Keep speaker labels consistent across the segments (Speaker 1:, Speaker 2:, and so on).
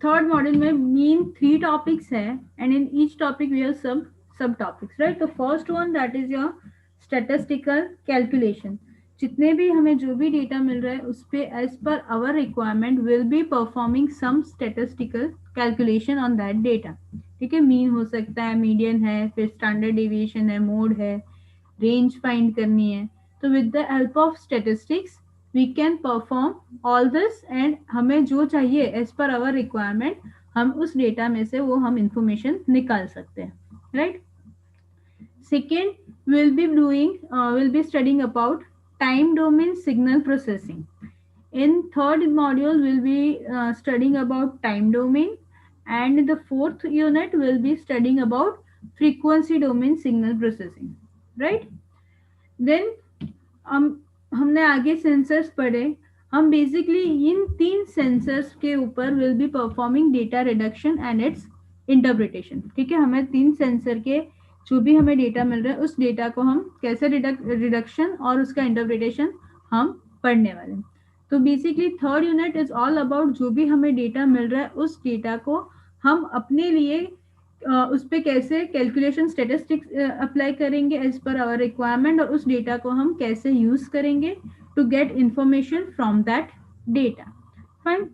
Speaker 1: Third module में main 3 topics है and in each topic we have sub topics, right? तो first one that is your statistical calculation. जितने भी हमें जो भी डेटा मिल रहा है उस पे as per our requirement will be performing some statistical calculation on that data. ठीक है, मीन हो सकता है, मीडियन है, फिर स्टैंडर्ड डेविएशन है, मोड है, रेंज फाइंड करनी है। तो with the help of statistics we can perform all this and हमें जो चाहिए एज पर आवर रिक्वायरमेंट हम उस डेटा में से वो हम इंफॉर्मेशन निकाल सकते हैं, right? Second, we'll be studying about time domain signal processing. In third module, we'll be studying about time domain, and in the fourth unit, we'll be studying about frequency domain signal processing. Right? Then हम हमने आगे sensors पढ़े। हम basically इन 3 sensors के ऊपर will be performing data reduction and it's interpretation. ठीक है, हमें 3 सेंसर के जो भी हमें डेटा मिल रहा है उस डेटा को हम कैसे रिडक्शन और उसका इंटरप्रिटेशन हम पढ़ने वाले हैं। तो basically third unit is all about जो भी हमें डेटा मिल रहा है उस डेटा को हम अपने लिए उस पर कैसे कैलकुलेशन स्टेटिस्टिक्स अप्लाई करेंगे एज पर आवर रिक्वायरमेंट, और उस डेटा को हम कैसे यूज करेंगे to get information from that data. Fine.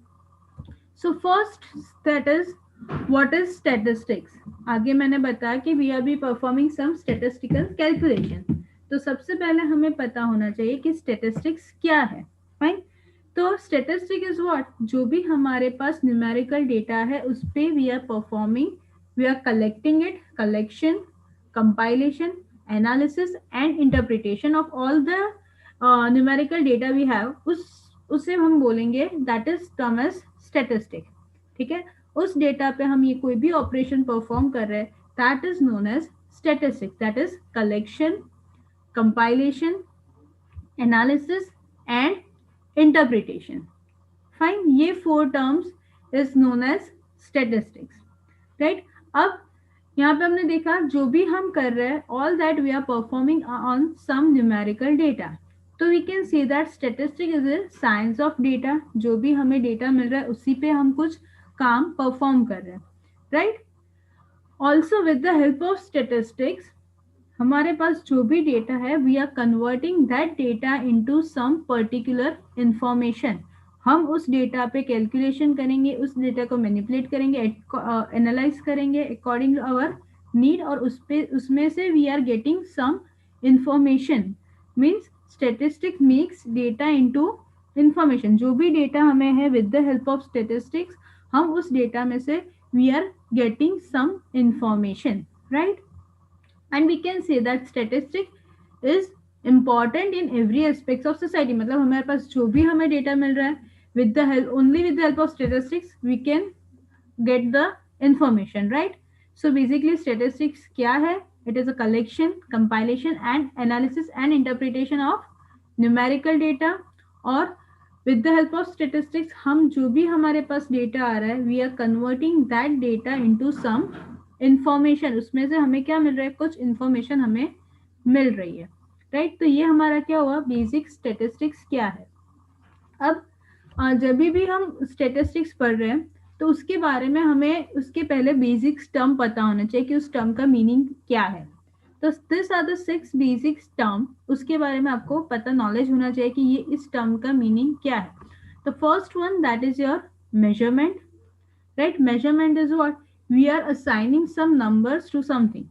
Speaker 1: So first that is what is statistics. आगे मैंने बताया कि we are be performing some statistical calculation. तो सबसे पहले हमें पता होना चाहिए कि स्टेटिस्टिक्स क्या है। फाइन। तो स्टेटिस्टिक इज व्हाट, जो भी हमारे पास न्यूमेरिकल डेटा है उस पे we are performing, we are collecting it, collection, compilation, analysis and interpretation of all the numerical data we have, उसे हम बोलेंगे that is term as statistic। ठीक है, उस डेटा पे हम ये कोई भी ऑपरेशन परफॉर्म कर रहे हैं that is known as statistic, that is collection, compilation, analysis and interpretation। Fine, ये 4 terms is known as statistics, right? अब यहाँ पे हमने देखा जो भी हम कर रहे हैं all that we are performing on some numerical data. तो we can see that statistic is a science of data. जो भी हमें डेटा मिल रहा है उसी पे हम कुछ काम परफॉर्म कर रहे हैं, right? Also with the help of statistics हमारे पास जो भी डेटा है we are converting that data into some particular information. हम उस डेटा पे कैलकुलेशन करेंगे, उस डेटा को मैनिपुलेट करेंगे, एनालाइज करेंगे अकॉर्डिंग टू आवर नीड, और उसमें से we are getting some information. Means statistics makes data into information. जो भी डेटा हमें है with the help of statistics हम उस डेटा में से we are getting some information, right? and we can say that statistic is important in every aspects of society। मतलब हमारे पास जो भी हमें डेटा मिल रहा है with the help, only with the help of statistics we can get the information, right? So basically statistics क्या है? It is a collection, compilation and analysis and interpretation of numerical data। और with the help of statistics हम जो भी हमारे पास data आ रहा है we are converting that data into some information. उसमें से हमें क्या मिल रहा है? कुछ इंफॉर्मेशन हमें मिल रही है, राइट? तो ये हमारा क्या हुआ, बेसिक स्टेटिस्टिक्स क्या है। अब जब भी हम स्टेटिस्टिक्स पढ़ रहे हैं तो उसके बारे में हमें उसके पहले बेसिक टर्म पता होना चाहिए कि उस टर्म का मीनिंग क्या है। तो this are the 6 basic term, उसके बारे में आपको पता नॉलेज होना चाहिए कि ये इस टर्म का मीनिंग क्या है। तो first one that is your measurement, right? Measurement is what, we are assigning some numbers to something।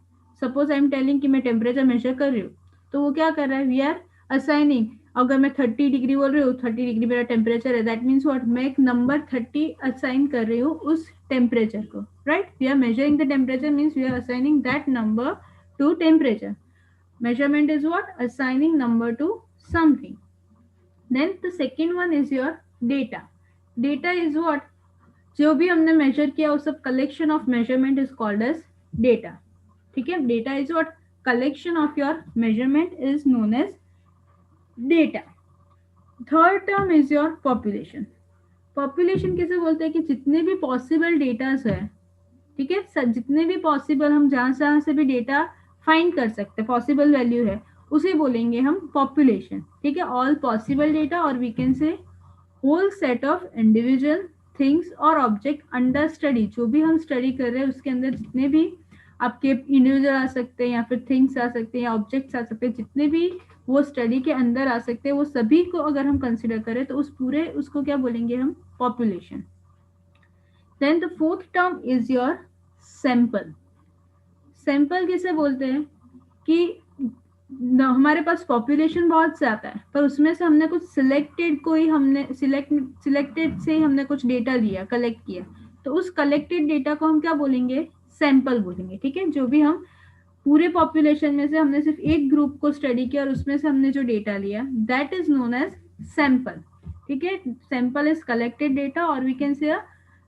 Speaker 1: suppose I am telling कि मैं टेम्परेचर मेजर कर रही हूँ, तो वो क्या कर रहा है, वी आर असाइनिंग। अगर मैं 30 डिग्री बोल रही हूँ, 30 डिग्री मेरा टेम्परेचर है, दैट मीन्स व्हाट, मैं एक नंबर 30 असाइन कर रही हूँ उस टेम्परेचर को, right? We are measuring the temperature means we are assigning that number to temperature. measurement is what, assigning number to something। then the second one is your data। data is what, जो भी हमने major किया वो सब collection of measurement is called as data. ठीक है, data is what, collection of your measurement is known as data. Third term is your population. Population किसे बोलते हैं कि जितने भी पॉसिबल डेटास है, ठीक है, जितने भी पॉसिबल हम जहां से भी डेटा फाइंड कर सकते हैं, पॉसिबल वैल्यू है, उसे बोलेंगे हम पॉपुलेशन। ठीक है, ऑल पॉसिबल डेटा, और we can say whole set of individual things और ऑब्जेक्ट अंडर स्टडी, जो भी हम स्टडी कर रहे हैं उसके अंदर जितने भी आपके इंडिविजुअल आ सकते हैं या फिर थिंग्स आ सकते हैं या ऑब्जेक्ट्स आ सकते हैं, जितने भी वो स्टडी के अंदर आ सकते हैं, वो सभी को अगर हम कंसिडर करें तो उस पूरे उसको क्या बोलेंगे हम, population. Then the fourth term is your sample. Sample किसे बोलते हैं कि हमारे पास पॉपुलेशन बहुत ज्यादा है पर उसमें से हमने कुछ सिलेक्टेड कोई हमने सिलेक्टेड से हमने कुछ डेटा लिया, कलेक्ट किया, तो उस कलेक्टेड डेटा को हम क्या बोलेंगे, सैंपल बोलेंगे. ठीक है, जो भी हम पूरे पॉपुलेशन में से हमने सिर्फ एक ग्रुप को स्टडी किया और उसमें से हमने जो डेटा लिया, that is known as sample. ठीक है, सैंपल इज कलेक्टेड डेटा और we can say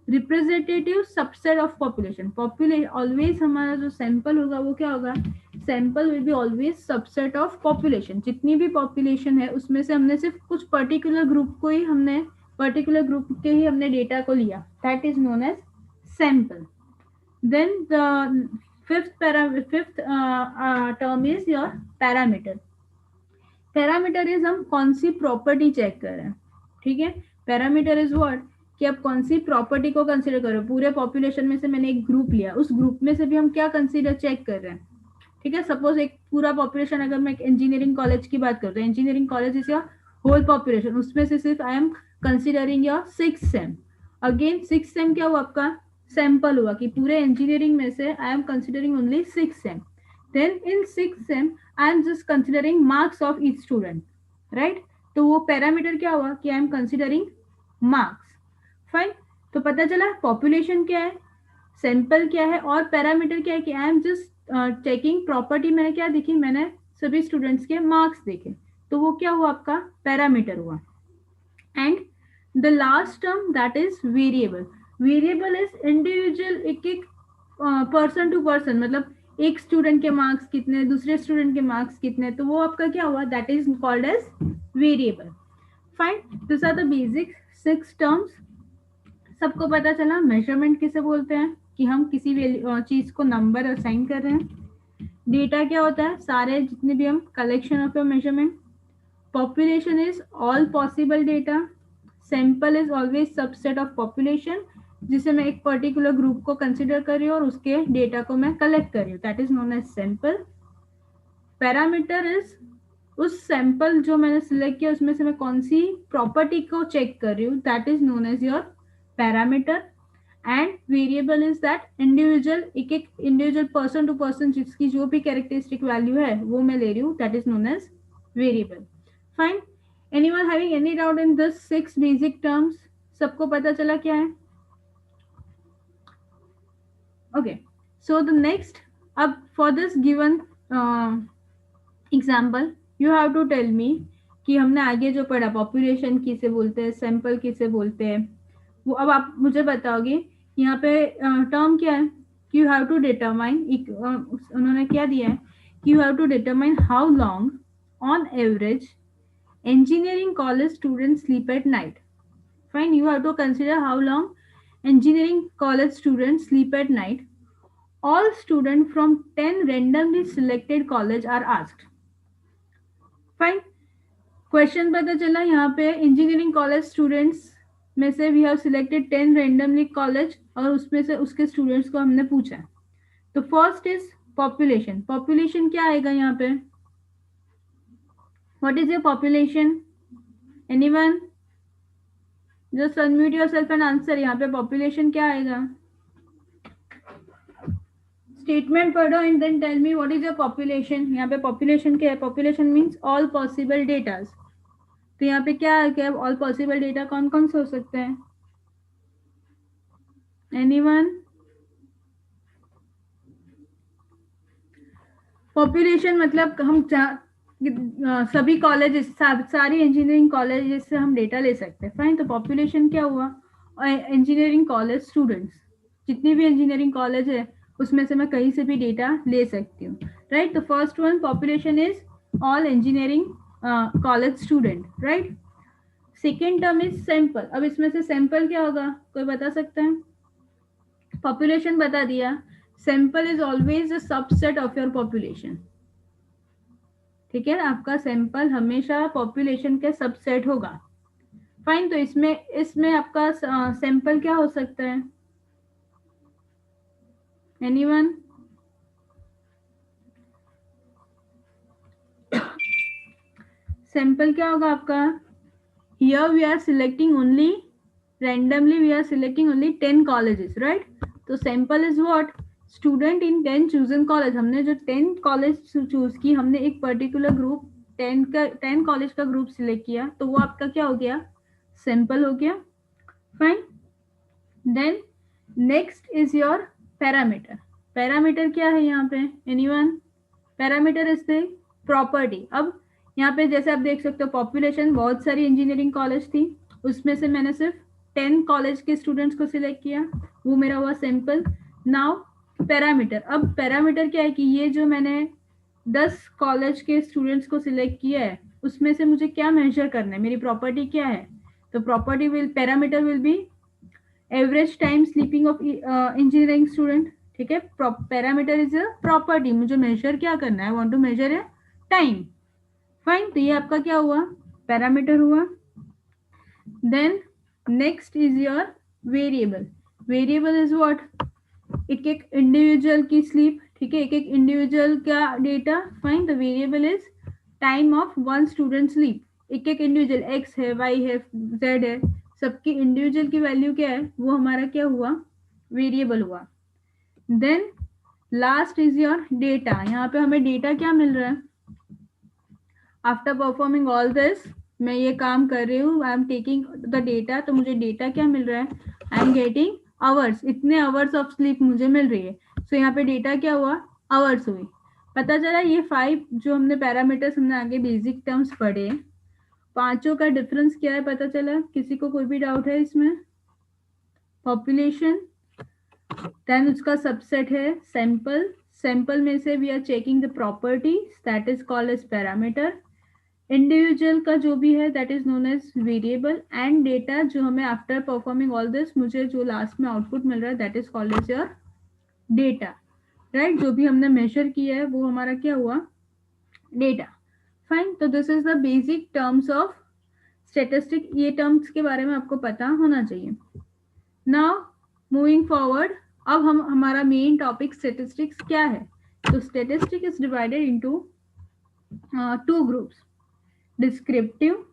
Speaker 1: representative subset of population. Population always हमारा जो सैंपल होगा वो क्या होगा, sample will be always subset of population. जितनी भी पॉपुलेशन है उसमें से हमने सिर्फ कुछ पर्टिकुलर ग्रुप को ही हमने पर्टिकुलर ग्रुप के ही हमने डेटा को लिया, that is known as sample. Then the fifth term is your parameter. Parameter is हम कौन सी प्रॉपर्टी चेक कर रहे हैं. ठीक है, पैरामीटर इज व्हाट, कि आप कौन सी प्रॉपर्टी को कंसीडर कर रहे हो. पूरे पॉपुलेशन में से मैंने एक ग्रुप लिया, उस ग्रुप में से भी हम क्या कंसीडर चेक कर रहे हैं. ठीक है, सपोज एक पूरा पॉपुलेशन, अगर मैं एक इंजीनियरिंग कॉलेज की बात करता हूँ, engineering college is your whole population, उसमें से सिर्फ I am considering your 6th sem. Again 6th sem क्या हुआ आपका, सैंपल हुआ कि पूरे इंजीनियरिंग में से I am considering only 6th sem. Then in 6th sem I am just considering marks of each student, right. तो वो पैरामीटर क्या हुआ कि I am considering marks. Fine, तो पता चला पॉपुलेशन क्या है, सैंपल क्या है और पैरामीटर क्या है कि I am just checking property. मैंने क्या देखी, मैंने सभी स्टूडेंट्स के मार्क्स देखे, तो वो क्या हुआ आपका पैरामीटर हुआ. And the last term that is variable. Variable is individual, एक एक पर्सन टू पर्सन, मतलब एक स्टूडेंट के मार्क्स कितने, दूसरे स्टूडेंट के मार्क्स कितने, तो वो आपका क्या हुआ, that is called as variable. Fine, this are the basic 6 terms. सबको पता चला मेजरमेंट किसे बोलते हैं, कि हम किसी चीज को नंबर असाइन कर रहे हैं. डेटा क्या होता है, सारे जितने भी हम collection of your measurement. Population is all possible data. Sample is always subset of population, जिसे मैं एक पर्टिकुलर ग्रुप को कंसिडर कर रही हूँ और उसके डेटा को मैं कलेक्ट कर रही हूँ, that is known as sample. Parameter is उस सैंपल जो मैंने सिलेक्ट किया उसमें से मैं कौन सी प्रॉपर्टी को चेक कर रही हूँ, that is known as your parameter. And variable is that individual, एक एक इंडिविजुअल पर्सन टू पर्सन जिसकी जो भी कैरेक्टरिस्टिक वैल्यू है वो मैं ले रही हूँ, that is known as variable. Fine, anyone having any doubt in this 6 basic terms. सबको पता चला क्या है. Okay, so the next, अब for this given example you have to tell me कि हमने आगे जो पढ़ा पॉपुलेशन किसे बोलते हैं, सैंपल किसे बोलते हैं, वो अब आप मुझे बताओगे. यहाँ पे टर्म क्या है कि यू हैव टू डिटरमाइन, उन्होंने क्या दिया है कि you have to determine how long on average engineering college students sleep at night. Fine, you have to consider how long engineering college students sleep at night. All students from 10 randomly selected college are asked. Fine, question पता चला यहाँ पे engineering college students में से we have selected 10 randomly college और उसमें से उसके स्टूडेंट्स को हमने पूछा. तो फर्स्ट इज पॉपुलेशन. पॉपुलेशन क्या आएगा यहाँ पे, what is your population, anyone just unmute yourself and answer. यहाँ पे पॉपुलेशन क्या आएगा, स्टेटमेंट पढ़ो and then tell me what is your population. यहाँ पे पॉपुलेशन क्या है, population means all possible datas. तो यहाँ पे क्या है, क्या ऑल पॉसिबल डेटा कौन कौन से हो सकते हैं, एनीवन. पॉपुलेशन मतलब हम सभी कॉलेजेस, सारी इंजीनियरिंग कॉलेजेस से हम डेटा ले सकते हैं. फाइन, तो पॉपुलेशन क्या हुआ, इंजीनियरिंग कॉलेज स्टूडेंट्स, जितनी भी इंजीनियरिंग कॉलेज है उसमें से मैं कहीं से भी डेटा ले सकती हूँ, राइट. तो first one population is all engineering college student, right. Second term is sample. अब इसमें से सैंपल क्या होगा, कोई बता सकता है. पॉपुलेशन बता दिया, sample is always a subset of your population. ठीक है, आपका सैंपल हमेशा पॉपुलेशन के सबसेट होगा. फाइन, तो इसमें आपका सैंपल क्या हो सकता है? एनीवन? सैंपल क्या होगा आपका? Here we are selecting only randomly, we are selecting only 10 colleges, right? तो sample is what? Student in 10 chosen college. हमने जो 10 कॉलेज चूज की, हमने एक पर्टिकुलर ग्रुप 10 कॉलेज का ग्रुप सिलेक्ट किया, तो वो आपका क्या हो गया? सैंपल हो गया. Fine. Then next is your parameter. Parameter क्या है यहाँ पे? Anyone? Parameter is the property. अब यहाँ पे जैसे आप देख सकते हो, पॉपुलेशन बहुत सारी इंजीनियरिंग कॉलेज थी, उसमें से मैंने सिर्फ 10 कॉलेज के स्टूडेंट्स को सिलेक्ट किया, वो मेरा हुआ सैंपल. Now parameter. अब पैरामीटर क्या है कि ये जो मैंने 10 कॉलेज के स्टूडेंट्स को सिलेक्ट किया है, उसमें से मुझे क्या मेजर करना है, मेरी प्रॉपर्टी क्या है? तो property will, parameter will be average time sleeping of engineering student. ठीक है, पैरामीटर इज अ प्रॉपर्टी. मुझे मेजर क्या करना है? I want to measure a time. Fine, तो ये आपका क्या हुआ? पैरामीटर हुआ. Then next is your variable. Variable is what? एक एक इंडिविजुअल की स्लीप. ठीक है, एक एक इंडिविजुअल का data. Fine, the variable is time of one student sleep. एक एक इंडिविजुअल, एक्स है, वाई है, जेड है, सबकी इंडिविजुअल की वैल्यू क्या है, वो हमारा क्या हुआ? वेरिएबल हुआ. Then last is your data. यहाँ पे हमें डेटा क्या मिल रहा है? आफ्टर परफॉर्मिंग ऑल दिस, मैं ये काम कर रही हूँ, I am taking the data, तो मुझे डेटा क्या मिल रहा है? I am getting hours. इतने आवर्स ऑफ स्लीप मुझे मिल रही है. सो यहाँ पे डेटा क्या हुआ? आवर्स हुई. पता चला ये 5 जो हमने पैरामीटर्स हमने आगे बेसिक टर्म्स पढ़े, पांचों का डिफरेंस क्या है पता चला? किसी को कोई भी डाउट है इसमें? पॉपुलेशन, देन उसका सबसेट है सैंपल. सैंपल में से we are checking the property, that is called as parameter. Individual का जो भी है that is known as variable. And data जो हमें आफ्टर परफॉर्मिंग ऑल दिस मुझे जो लास्ट में आउटपुट मिल रहा है that is called as your data. Right, जो भी हमने मेजर किया है वो हमारा क्या हुआ? डेटा. फाइन, तो this is the basic terms of statistic. ये टर्म्स के बारे में आपको पता होना चाहिए. नाउ मूविंग फॉरवर्ड, अब हम हमारा मेन टॉपिक स्टेटिस्टिक्स क्या है? तो statistic is divided into 2 groups, descriptive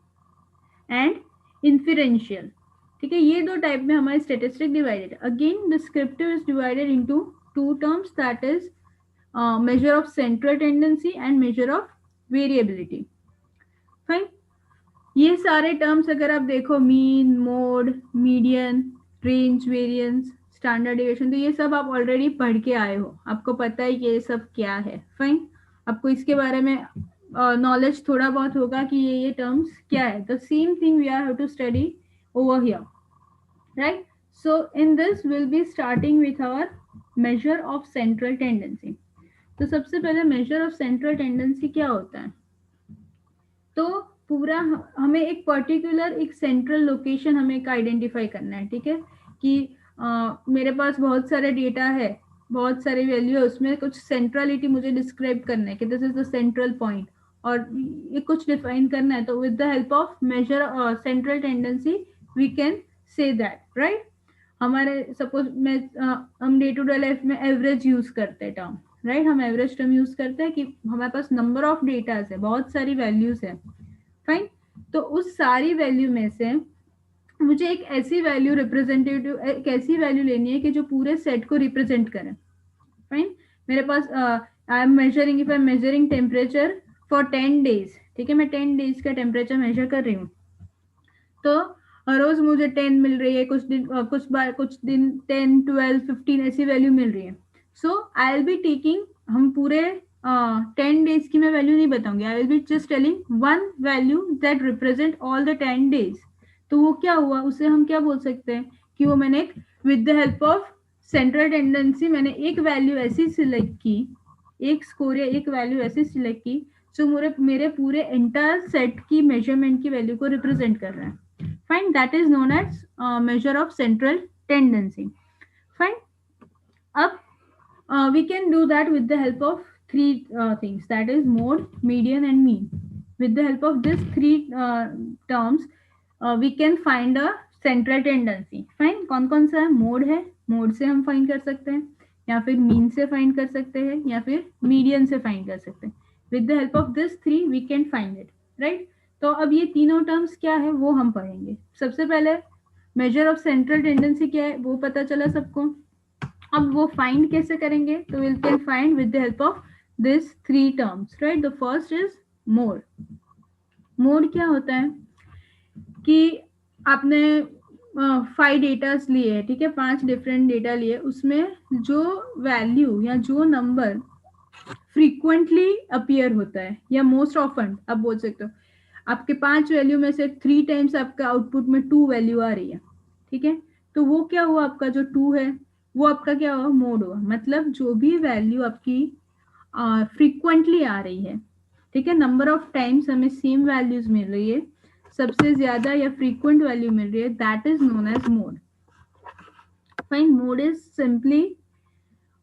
Speaker 1: and inferential. ठीक है, ये 2 टाइप में हमारे statistic divided. Again descriptive is divided into 2 terms, that is measure of central tendency and measure of variability. Fine, ये सारे टर्म्स अगर आप देखो, mean, mode, median, range, variance, standard deviation, तो ये सब आप ऑलरेडी पढ़ के आए हो, आपको पता है कि ये सब क्या है. फाइन, आपको इसके बारे में नॉलेज थोड़ा बहुत होगा कि ये टर्म्स क्या है. The same thing we are have to study over here, right? So in this will be starting with our measure of central tendency. तो सबसे पहले मेजर ऑफ सेंट्रल टेंडेंसी क्या होता है? तो पूरा हमें एक पर्टिकुलर एक सेंट्रल लोकेशन हमें एक आइडेंटिफाई करना है. ठीक है, कि मेरे पास बहुत सारे डेटा है, बहुत सारे वैल्यू है, उसमें कुछ सेंट्रलिटी मुझे डिस्क्राइब करना है कि this is the central point, और ये कुछ डिफाइन करना है. तो with the help of major central tendency we can say that, right? हमारे सपोज हम डे टू डे लाइफ में एवरेज यूज करते हैं टर्म, राइट? हम एवरेज टर्म यूज करते हैं कि हमारे पास नंबर ऑफ डेटाज है, बहुत सारी वैल्यूज है. फाइन, तो उस सारी वैल्यू में से मुझे एक ऐसी वैल्यू रिप्रेजेंटेटिव, एक ऐसी वैल्यू लेनी है कि जो पूरे सेट को रिप्रेजेंट करे. फाइन, मेरे पास I am measuring, if I am measuring temperature for 10 days. ठीक है, मैं 10 डेज का टेम्परेचर मेजर कर रही हूँ, तो हर रोज मुझे 10 मिल रही है, कुछ दिन कुछ दिन 10, 12, 15 ऐसी वैल्यू मिल रही है. सो आई विल बी टेकिंग, हम पूरे 10 डेज की मैं वैल्यू नहीं बताऊंगी, I will be just telling one value that represent all the 10 days. तो वो क्या हुआ, उसे हम क्या बोल सकते हैं कि वो मैंने with the help of central tendency मैंने एक वैल्यू ऐसी सिलेक्ट की, एक स्कोर या एक वैल्यू ऐसी सिलेक्ट की जो मेरे पूरे एंटायर सेट की मेजरमेंट की वैल्यू को रिप्रेजेंट कर रहा है. Fine, that is known as measure of central tendency. Fine. Up, we can do that with the help of 3 things, that is mode, median and mean. With the help of these 3 terms, we can find a central tendency. Fine, कौन कौन सा है? Mode है, mode से हम find कर सकते हैं, या फिर मीन से फाइंड कर सकते हैं, या फिर मीडियन से फाइंड कर सकते हैं. With the help of this three we can find it, right. तो अब ये तीनों टर्म्स क्या है वो हम पढ़ेंगे. सबसे पहले मेजर ऑफ सेंट्रल टेंडेंसी क्या है वो पता चला सबको. अब वो फाइंड कैसे करेंगे? तो will can find with the help of this three terms, right. The first is mode. Mode क्या होता है कि आपने 5 डेटास लिए है, ठीक है, 5 डिफरेंट डेटा लिए, उसमें जो वैल्यू या जो नंबर फ्रीक्वेंटली अपीयर होता है या मोस्ट ऑफन आप बोल सकते हो, आपके 5 वैल्यू में से 3 टाइम्स आपका आउटपुट में 2 वैल्यू आ रही है, ठीक है, तो वो क्या हुआ? आपका जो 2 है वो आपका क्या हुआ? मोड हुआ. मतलब जो भी वैल्यू आपकी फ्रीक्वेंटली आ रही है, ठीक है, नंबर ऑफ टाइम्स हमें सेम वैल्यूज मिल रही है, सबसे ज्यादा या फ्रीक्वेंट वैल्यू मिल रही है, that is known as mode. Fine. Mode is simply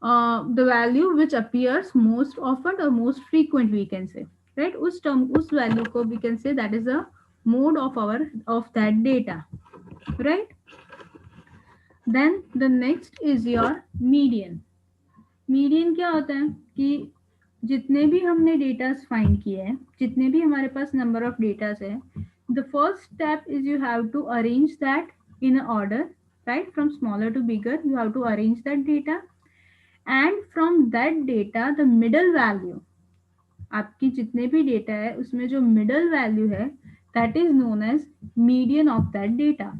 Speaker 1: the value which appears most often or most frequent, we can say, right. उस term, उस value को we can say that is a mode of our of that data, right. Then the next is your median. Median क्या होता है कि जितने भी हमने डेटास फाइंड किए हैं, जितने भी हमारे पास नंबर ऑफ डेटास है, the first step is you have to arrange that in order, right, from smaller to bigger. You have to arrange that data, and from that data the middle value, आपकी जितने भी data है उसमें जो middle value है that is known as median of that data.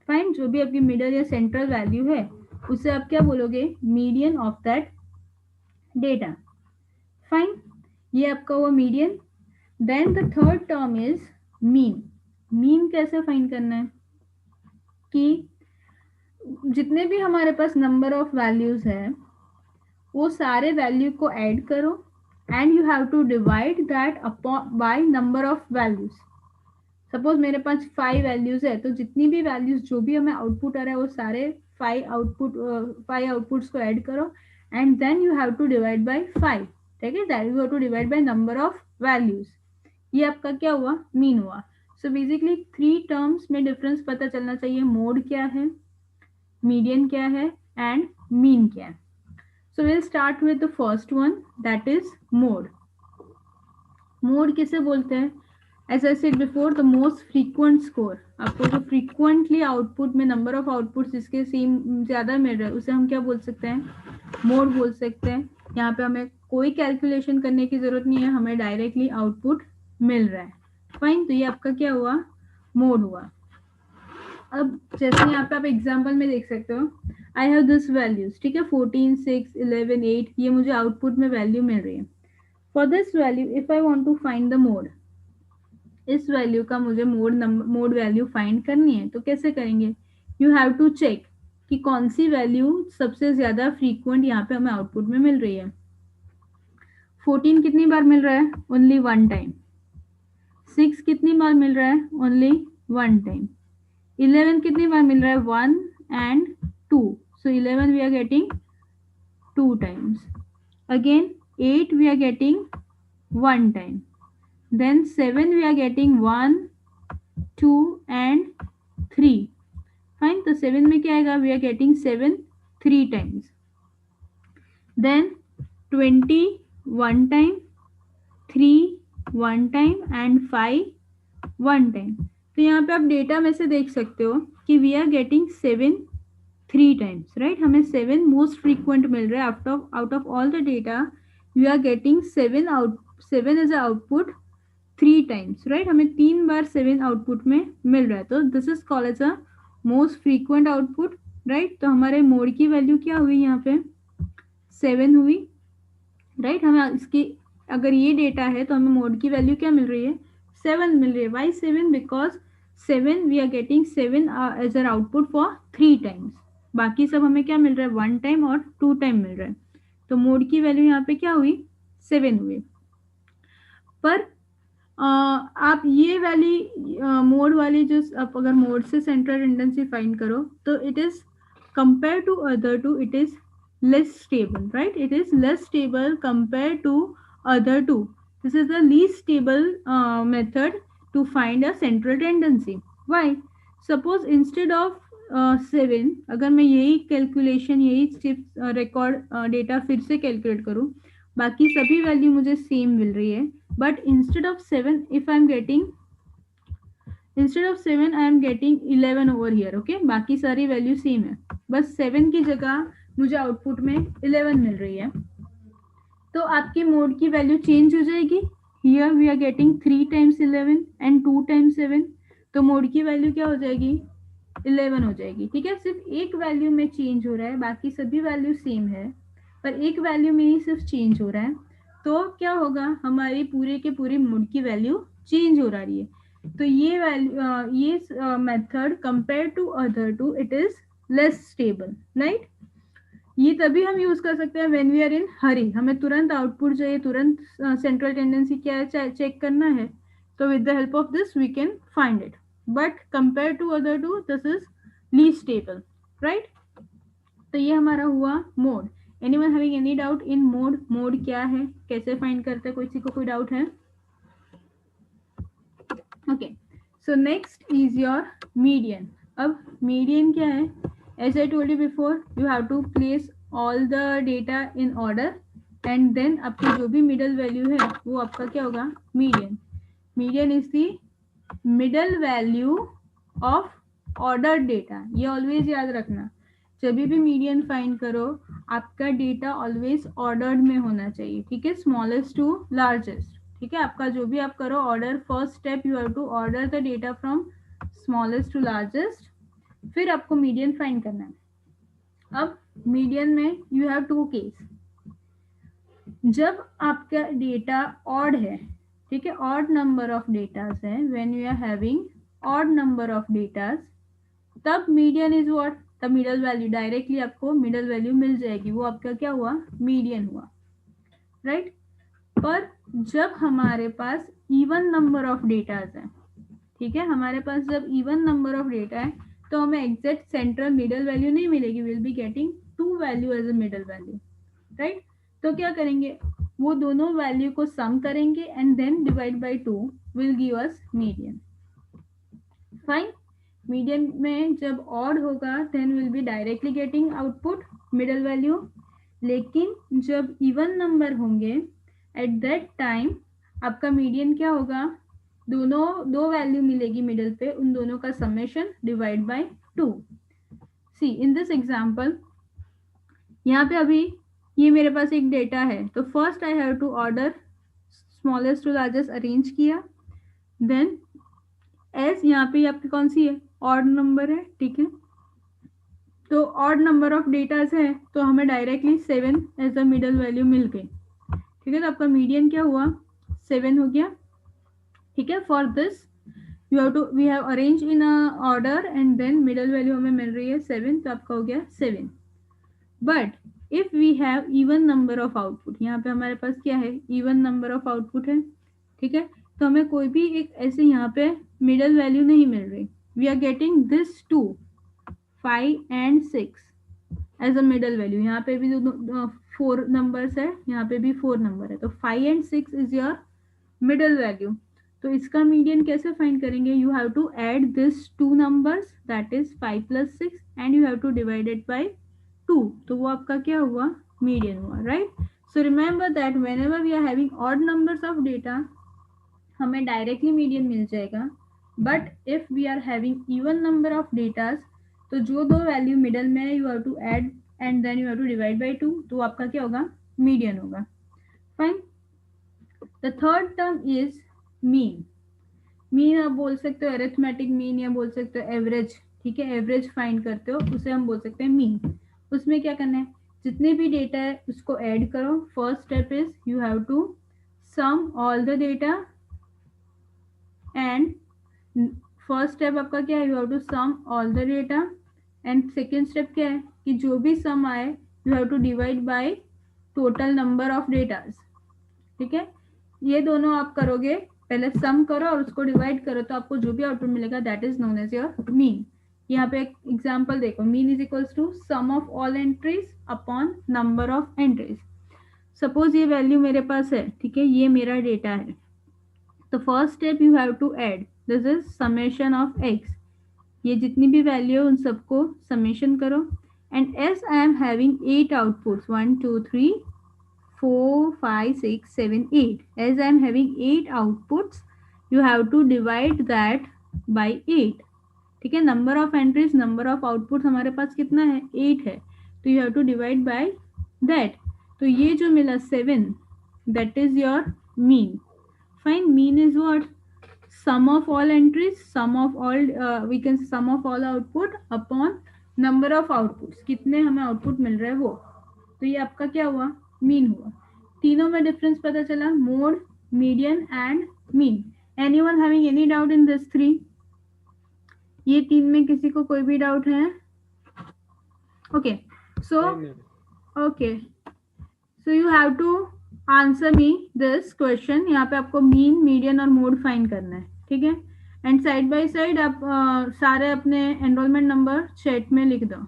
Speaker 1: Fine. जो भी आपकी मिडल या सेंट्रल वैल्यू है उसे आप क्या बोलोगे? Median of that data. Fine. ये आपका हुआ median. Then the third term is mean. Mean कैसे फाइंड करना है कि जितने भी हमारे पास नंबर ऑफ वैल्यूज है वो सारे वैल्यू को ऐड करो, and you have to divide that upon by number of values. Suppose मेरे पास 5 वैल्यूज है, तो जितनी भी वैल्यूज जो भी हमें आउटपुट आ रहा है वो सारे 5 आउटपुट्स को ऐड करो, and then you have to divide by 5, ठीक है, that you have to divide by number of values. ये आपका क्या हुआ? मीन हुआ. सो बेसिकली 3 टर्म्स में डिफरेंस पता चलना चाहिए. मोड क्या है, मीडियन क्या है, एंड मीन क्या है. So will start with the first one, that is mode. Mode किसे बोलते हैं? As I said before, the most frequent score, आपको जो frequently आउटपुट में नंबर ऑफ आउटपुट जिसके सेम ज्यादा मिल रहा है उसे हम क्या बोल सकते हैं? मोड बोल सकते हैं. यहाँ पे हमें कोई कैलकुलेशन करने की जरूरत नहीं है, हमें डायरेक्टली आउटपुट मिल रहा है. फाइन. तो ये आपका क्या हुआ? मोड हुआ. अब जैसे यहाँ पे आप एग्जाम्पल में देख सकते हो, आई हैव दिस वैल्यूज, ठीक है, 14, 6, 11, 8, ये मुझे आउटपुट में वैल्यू मिल रही है. For this value if I want to find the mode, इस वैल्यू का मुझे मोड वैल्यू फाइंड करनी है, तो कैसे करेंगे? यू हैव टू चेक कि कौन सी वैल्यू सबसे ज्यादा फ्रीक्वेंट यहाँ पे हमें आउटपुट में मिल रही है. 14 कितनी बार मिल रहा है? Only 1 time. 6 कितनी बार मिल रहा है? Only 1 time. 11 कितनी बार मिल रहा है? 1 and 2. So 11 we are getting 2 times. Again 8 we are getting 1 time. Then 7 we are getting 1, 2 and 3. Fine. तो 7 में क्या आएगा? We are getting 7 3 times. Then 20 1 time, 3 1 time and 5 1 time. तो यहाँ पे आप डेटा में से देख सकते हो कि we are getting 7 3 times, right. हमें 7 मोस्ट फ्रीक्वेंट मिल रहा है. out of all the data we are getting 7 as a output 3 times, right. हमें 3 बार 7 आउटपुट में मिल रहा है, तो this is called as a most frequent output, right. तो हमारे मोड की वैल्यू क्या हुई? यहाँ पे 7 हुई, राइट. हमें इसकी अगर ये डेटा है तो हमें मोड की वैल्यू क्या मिल रही है? 7 मिल रही है. Why 7? Because 7 we are getting 7 as a output for 3 times. बाकी सब हमें क्या मिल रहा है? 1 टाइम और 2 टाइम मिल रहा है. तो मोड की वैल्यू यहाँ पे क्या हुई? 7 हुई. पर आप ये वाली मोड वाली जो आप अगर मोड से सेंट्रल टेंडेंसी फाइंड करो तो it is compare to other two it is less stable, right. It is less stable compared to other two. This is the least stable method to find a central tendency. Why? Suppose instead of 7, अगर मैं यही calculation, यही step record data फिर से calculate करूं, बाकी सभी value मुझे सेम मिल रही है, but instead of 7 if I am getting, instead of 7 I am getting 11 over here. Okay, बाकी सारी वैल्यू सेम है, बस 7 की जगह मुझे आउटपुट में 11 मिल रही है, तो आपकी मोड की वैल्यू चेंज हो जाएगी। Here we are getting 3 times 11 and 2 times 7, तो मोड की वैल्यू क्या हो जाएगी? 11 हो जाएगी। ठीक है, सिर्फ एक वैल्यू में चेंज हो रहा है, बाकी सभी वैल्यू सेम है, पर एक वैल्यू में ही सिर्फ चेंज हो रहा है, तो क्या होगा? हमारी पूरे के पूरी मोड की वैल्यू चेंज हो रही है। तो ये वैल्यू, ये method compare to other two, it is less stable, right? ये तभी हम यूज कर सकते हैं when we are in hurry, हमें तुरंत आउटपुट चाहिए, तुरंत सेंट्रल टेंडेंसी क्या है चेक करना है, तो with the help of this we can find it, but compare to other two this is least stable, right? तो ये हमारा हुआ mode. Anyone having any doubt in mode? Mode क्या है, कैसे फाइंड करते हैं, किसी को कोई डाउट है? Okay, so next is your median. अब मीडियन क्या है? As I told you before, you have to place all the data in order and then आपकी जो भी मिडल वैल्यू है वो आपका क्या होगा? Median. Median is the middle value of order data, ये ऑलवेज याद रखना। जब भी मीडियन फाइंड करो, आपका डेटा ऑलवेज ऑर्डर्ड में होना चाहिए, ठीक है, स्मॉलेस्ट टू लार्जेस्ट। ठीक है, आपका जो भी आप करो order, first step you have to order the data from smallest to largest, फिर आपको मीडियन फाइंड करना है। अब मीडियन में यू हैव टू केस। जब आपका डेटा ऑड है, ठीक है, ऑड नंबर ऑफ डेटास है, when you are having odd number of datas, तब median is what? The middle value, directly आपको मिडल वैल्यू मिल जाएगी, वो आपका क्या हुआ? मीडियन हुआ, राइट? पर जब हमारे पास इवन नंबर ऑफ डेटाज है, ठीक है, हमारे पास जब इवन नंबर ऑफ डेटा है, तो हमें एग्जैक्ट सेंट्रल मिडल वैल्यू नहीं मिलेगी, will be getting two value as a middle value, right? तो क्या करेंगे? वो दोनों वैल्यू को सम करेंगे and then divide by 2 will give us median. Fine. Median में जब ऑड होगा then will be directly getting output middle value, लेकिन जब इवन नंबर होंगे एट दैट टाइम आपका मीडियन क्या होगा? दो वैल्यू मिलेगी मिडल पे, उन दोनों का summation divide by 2। See in this example, यहाँ पे अभी ये मेरे पास एक डेटा है, तो first I have to order smallest to largest arrange किया, देन एस यहाँ पे आपकी कौन सी है? ऑड नंबर है, ठीक है, तो ऑड नंबर ऑफ डेटाज है, तो हमें directly 7 as a middle value मिल गई, ठीक है, तो आपका मीडियन क्या हुआ? 7 हो गया, ठीक है। For this you have to, we have arrange in order and then middle value हमें मिल रही है 7, तो आपका हो गया 7। But if we have even number of output, यहाँ पे हमारे पास क्या है? इवन नंबर ऑफ आउटपुट है, ठीक है, तो हमें कोई भी एक ऐसे यहाँ पे मिडल वैल्यू नहीं मिल रही, we are getting this 2, 5 and 6 as a middle value. यहाँ पे भी 4 नंबर्स है, यहाँ पे भी 4 नंबर है, तो 5 and 6 is your middle value. तो इसका मीडियन कैसे फाइंड करेंगे? You have to add this 2 numbers, that is 5 plus 6 and you have to divide it by 2, तो वो आपका क्या हुआ? मीडियन हुआ, right? So remember that whenever we are having odd numbers of data, हमें directly median मिल जाएगा, but if we are having even number of datas, तो जो दो वैल्यू मिडल में है you have to add and then you have to divide by 2, तो आपका क्या होगा? मीडियन होगा। Fine. The third term is mean. Mean आप बोल सकते हो अरिथमेटिक मीन, या बोल सकते हो एवरेज, ठीक है, एवरेज फाइंड करते हो उसे हम बोल सकते हैं मीन। उसमें क्या करना है? जितने भी डेटा है उसको ऐड करो। First step is you have to sum all the data, and first step आपका क्या है? You have to sum all the data, and second step क्या है कि जो भी सम आए you have to divide by total number of datas, ठीक है। ये दोनों आप करोगे, पहले सम करो और उसको डिवाइड करो, तो आपको जो भी आउटपुट मिलेगा that is known as your mean. यहाँ पे एक एग्जांपल देखो, mean is equals to sum of all entries upon number of entries. Suppose ये वैल्यू मेरे पास है, ठीक है, ये मेरा डेटा है, तो first step you have to add this is summation of x. ये जितनी भी वैल्यू है उन सबको समेशन करो। And as I am having 8 outputs, 1 2 3 4 5 6 7 8, as I am having 8 outputs, you have to divide that by 8। ठीक है, number of entries, number of output हमारे पास कितना है, 8 है, तो you have to divide by that. तो ये जो मिला 7, that is your mean. Fine, mean is what, sum of all entries, sum of all we can sum of all output upon number of outputs, कितने हमें output मिल रहे हैं वो। तो ये आपका क्या हुआ, मीन हुआ। तीनों में डिफरेंस पता चला, mode, median and mean. Anyone having any doubt in this three? ये तीन में किसी को कोई भी डाउट है? Okay so okay so you have to answer me this question. यहाँ पे आपको मीन, मीडियन और मोड फाइंड करना है, ठीक है। एंड साइड बाय साइड आप सारे अपने एनरोलमेंट नंबर चैट में लिख दो।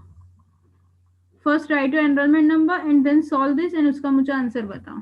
Speaker 1: First write your enrolment number and then solve this and उसका मुझे आंसर बताओ।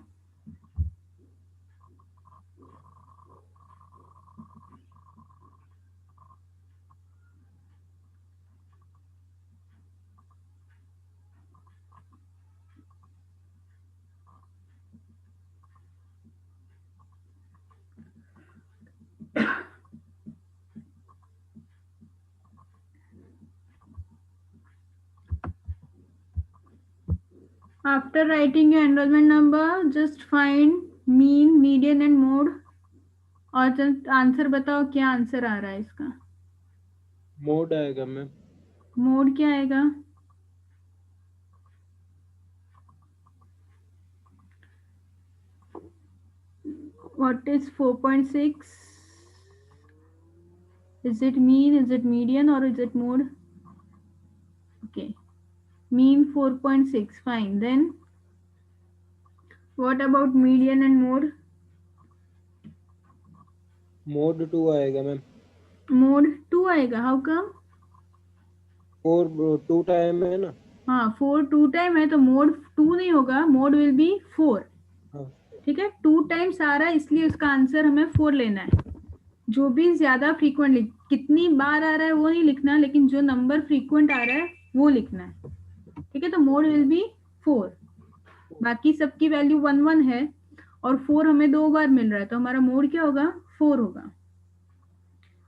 Speaker 1: After writing your enrollment number, just find mean, median and mode। और आंसर बताओ, क्या आंसर आ रहा है इसका?
Speaker 2: मोड आएगा मैम।
Speaker 1: मोड क्या आएगा? What is 4.6? Is it mean, is it median or is it mode? Okay, mean 4.6, fine। Then what about median and mode?
Speaker 2: Mode 2 आएगा मैम।
Speaker 1: Mode 2 आएगा, how come?
Speaker 2: 4 2 टाइम है ना।
Speaker 1: हाँ, 4 2 टाइम है तो मोड 2 नहीं होगा, मोड विल बी 4।
Speaker 2: हाँ
Speaker 1: ठीक है, 2 टाइम्स आ रहा है इसलिए उसका आंसर हमें 4 लेना है। जो भी ज्यादा फ्रीक्वेंटली, कितनी बार आ रहा है वो नहीं लिखना, लेकिन जो नंबर फ्रीक्वेंट आ रहा है वो लिखना है। ठीक है, तो मोड विल बी 4। बाकी सबकी वैल्यू 1 1 है और 4 हमें 2 बार मिल रहा है, तो हमारा मोड क्या होगा, 4 होगा।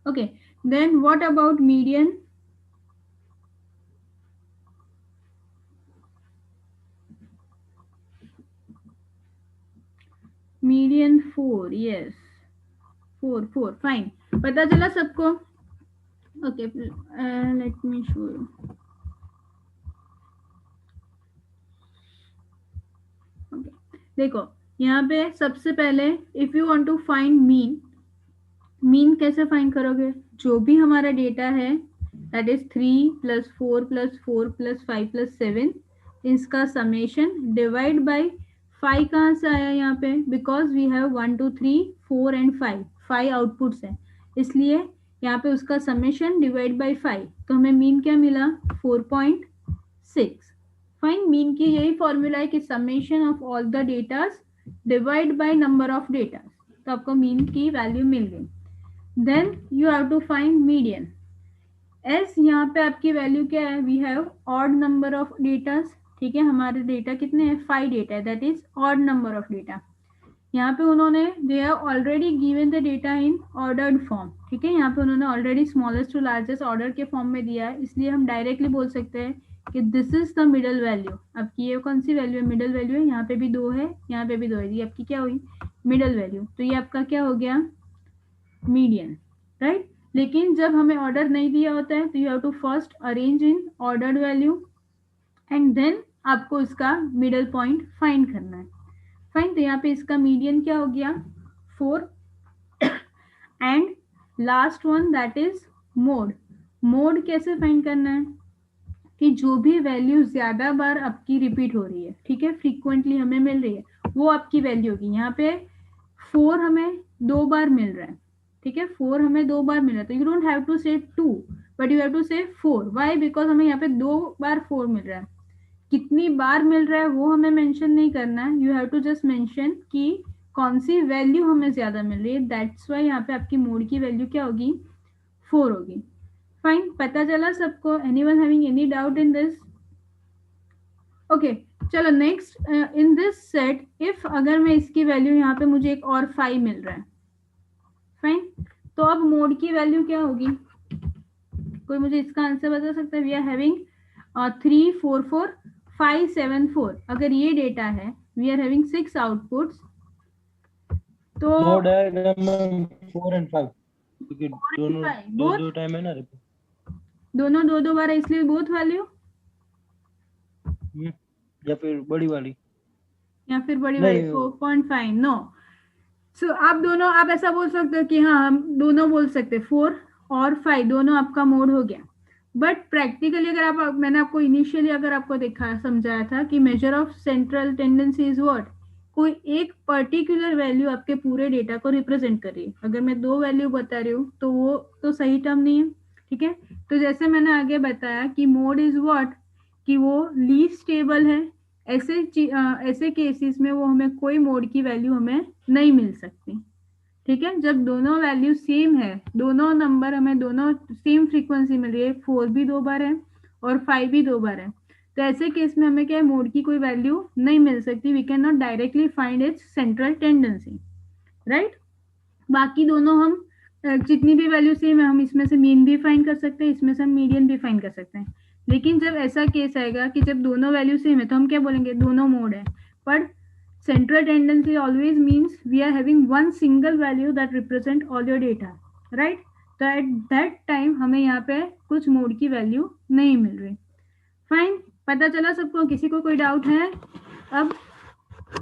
Speaker 1: Okay, then what about median? Median 4, yes 4 4, fine. पता चला सबको? Okay, let me show you. देखो यहाँ पे सबसे पहले if you want to find mean, mean कैसे फाइंड करोगे? जो भी हमारा डेटा है that is 3 plus 4 plus 4 plus 5 plus 7, इसका समेशन डिवाइड बाय 5। कहाँ से आया यहाँ पे? Because we have 1 2 3 4 and 5 outputs है, इसलिए यहाँ पे उसका समेशन डिवाइड बाय 5। तो हमें मीन क्या मिला, 4.6। फाइन, मीन की यही फॉर्मूला है कि summation of all the datas divide by number of datas, तो आपको मीन की वैल्यू मिल गई। Then you have to find median. As यहाँ पे आपकी वैल्यू क्या है, we have odd number of datas. ठीक है, हमारे डेटा कितने हैं, 5 डेटा है, that is odd number of data. यहाँ पे उन्होंने they have already given the data in ordered form. ठीक है, यहाँ पे उन्होंने already smallest to largest order के फॉर्म में दिया है, इसलिए हम डायरेक्टली बोल सकते हैं कि this is the middle value. आपकी ये कौन सी वैल्यू है, मिडल वैल्यू है। यहाँ पे भी 2 है, यहाँ पे भी 2 है, ये आपकी क्या हुई, मिडल वैल्यू। तो ये आपका क्या हो गया, मीडियन, राइट। लेकिन जब हमें ऑर्डर नहीं दिया होता है तो you have to first arrange in ordered value and then आपको इसका मिडल पॉइंट फाइंड करना है। फाइन, तो यहाँ पे इसका मीडियन क्या हो गया, 4। And last one that is mode. Mode कैसे फाइंड करना है कि जो भी वैल्यू ज्यादा बार आपकी रिपीट हो रही है, ठीक है, फ्रीक्वेंटली हमें मिल रही है, वो आपकी वैल्यू होगी। यहाँ पे 4 हमें 2 बार मिल रहा है, ठीक है, 4 हमें 2 बार मिल रहा है, तो यू डोंट हैव टू से 2 बट यू हैव टू से 4। व्हाई? बिकॉज हमें यहाँ पे 2 बार 4 मिल रहा है। कितनी बार मिल रहा है वो हमें मेंशन नहीं करना है, you have to just mention कि कौन सी वैल्यू हमें ज्यादा मिल रही है, दैट्स वाई यहाँ पे आपकी मोड की वैल्यू क्या होगी, 4 होगी। फाइन, पता चला सबको? Anyone having any doubt in this? Okay, चलो next, in this set if अगर मैं इसकी वैल्यू यहाँ पे मुझे एक और 5 मिल रहा है, फाइन, तो अब मोड की वैल्यू क्या होगी? कोई मुझे इसका आंसर बता सकता है? वी आर हैविंग 3 4 4 5 7 4, अगर ये डेटा है, वी आर हैविंग 6 आउटपुट्स, तो
Speaker 2: मोड आएगा मैम 4 and 5 क्योंकि
Speaker 1: 4 and
Speaker 2: दोनों
Speaker 1: 5
Speaker 2: दो
Speaker 1: बोथ,
Speaker 2: दो टाइम है ना।
Speaker 1: दोनों दो दो बार है, इसलिए बोथ वैल्यू,
Speaker 2: या फिर बड़ी वाली,
Speaker 1: या फिर बड़ी वाली
Speaker 2: नहीं
Speaker 1: 4.5, नो। सो आप दोनों, आप ऐसा बोल सकते हो कि हाँ हम दोनों बोल सकते, 4 और 5 दोनों आपका मोड हो गया। बट प्रैक्टिकली अगर आप, मैंने आपको इनिशियली अगर आपको देखा समझाया था कि major of central tendency is what, कोई एक पर्टिकुलर वैल्यू आपके पूरे डेटा को रिप्रेजेंट कर रही है। अगर मैं 2 वैल्यू बता रही हूँ तो वो तो सही टर्म नहीं है, ठीक है। तो जैसे मैंने आगे बताया कि मोड इज व्हाट, कि वो लीस्ट स्टेबल है, ऐसे केसेस में वो हमें कोई मोड की वैल्यू हमें नहीं मिल सकती, ठीक है। जब दोनों वैल्यू सेम है, दोनों नंबर हमें दोनों सेम फ्रीक्वेंसी मिल रही है, 4 भी 2 बार है और 5 भी 2 बार है, तो ऐसे केस में हमें क्या है, मोड की कोई वैल्यू नहीं मिल सकती। We can not directly find its central tendency, right. बाकी दोनों हम जितनी भी वैल्यू सेम है, हम इसमें से मीन भी फाइंड कर सकते हैं, इसमें से हम मीडियन भी फाइंड कर सकते हैं। लेकिन जब ऐसा केस आएगा कि जब दोनों वैल्यू सेम है, तो हम क्या बोलेंगे, दोनों मोड है। पर central tendency always means we are having one single value that represent all your data, right? तो at that time हमें यहाँ पे कुछ मोड की वैल्यू नहीं मिल रही। फाइन, पता चला सबको? किसी को कोई डाउट है? अब